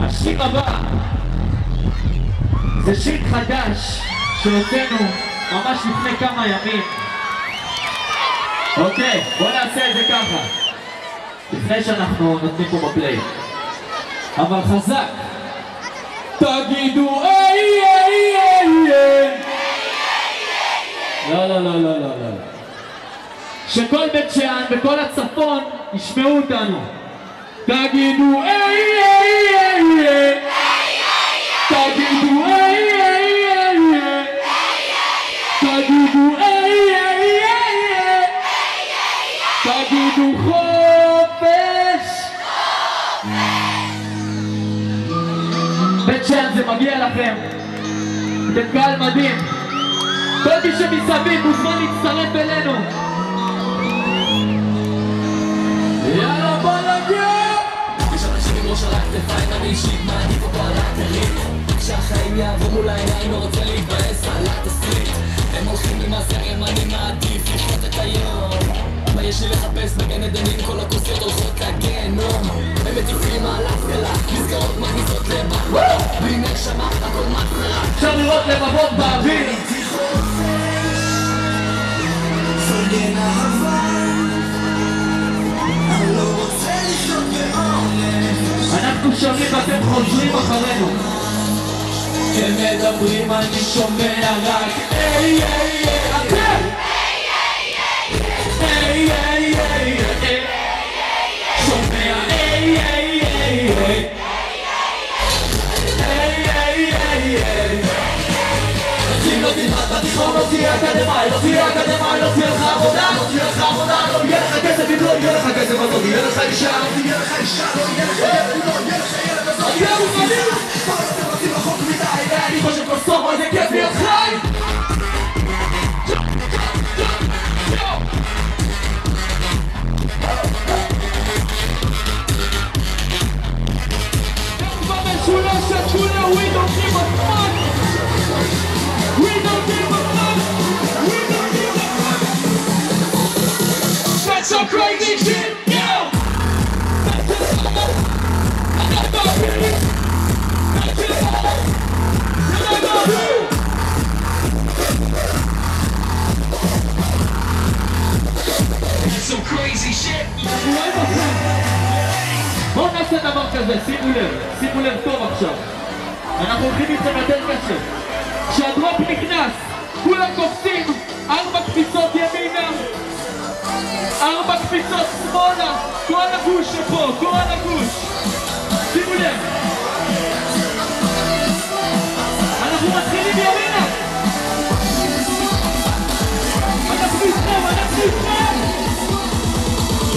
השיר הבא זה שיר חדש שהוצאנו ממש לפני כמה ימים. אוקיי, בוא נעשה את זה ככה לפני שאנחנו נותנים פה בפליי, אבל חזק. תגידו איי איי איי איי. לא לא לא לא לא לא, שכל בית שאן וכל הצפון ישמעו אותנו. תגידו איי איי איי איי. תגידו איי איי איי איי. תגידו איי איי איי איי. תגידו חופש. בית שאן זה מגיע לכם, אתם קהל מדהים. כל מי שמסביב מוזמן להצטרף אלינו. יאללה בוא נגיע. יש אנשים עם ראש על הכתפיים, אני אישית מעדיף אותו על האחרים. כשהחיים יעבור מול העיניים לא רוצה להתבאס על התסריט. הם הולכים עם הזרם, אני מעדיף לחיות את היום. מה יש לי לחפש בגן עדנים, כל הכוסיות הולכות לגיהנום. הם מטיפים על הפגלה, מסגרות מכניסות לבחורה. בלי נשמה, הכל מתחרה. אפשר לראות לבבות באוויר. פרגן אהבה, אני לא רוצה לחיות בעונש. אנחנו שומעים ואתם חוזרים אחרינו. הם מדברים, אני שומע רק איי איי איי. אתם! איי איי איי איי. שומע איי איי איי איי. איי איי איי איי. אם לא תלמד בתיכון, לא תהיה אקדמאי, לא תהיה אקדמאי, לא תהיה לך עבודה, לא תהיה לך עבודה, לא יהיה לך כסף, אם לא יהיה לך כסף, אז לא תהיה לך אישה, לא תהיה לך אישה, לא יהיה לך ילד, אם לא יהיה לך ילד, אז לא תהיה מוכנים. כל אתם רוצים רחוק מדי, ואני חושב כל סוף, איזה כיף להיות חי. משולשת כולה, we don't give a fuck. We don't give a fuck. We don't give a fuck. That's some crazy shit, yo. That's just all. I got no pity. That's just all. I got no pity. That's some crazy shit. בואו נעשה דבר כזה, שימו לב טוב עכשיו. אנחנו הולכים איתכם יותר קשה. כשהדרופ נכנס, כולם קופצים, 4 קפיצות ימינה, 4 קפיצות שמאלה, כל הגוש שפה, כל הגוש. שימו לב. אנחנו מתחילים ימינה. אנחנו איתכם.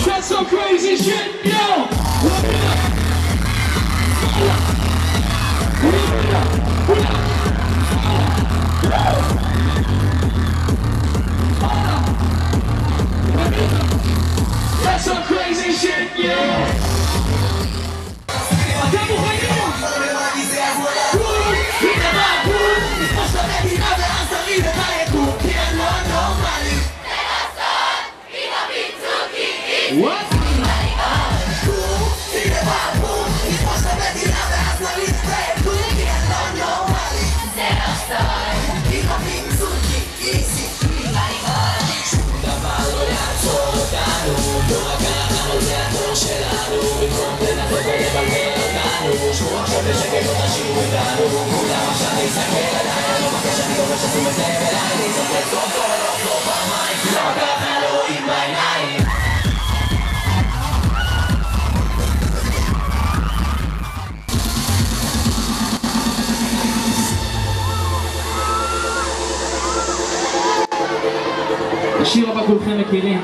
That's some crazy shit, yo! That's some crazy shit, yo! אתם מוכנים? What? השיר הבא כולכם מכירים.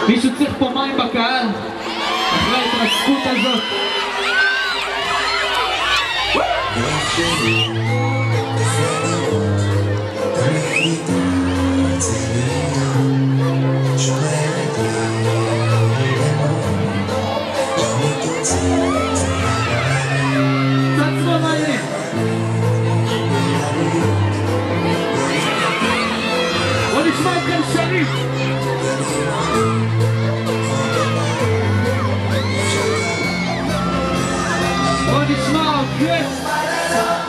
מישהו צריך פה מים בקהל אחרי ההתרסקות הזאת. בוא נשמע אתכם שרים. Yes!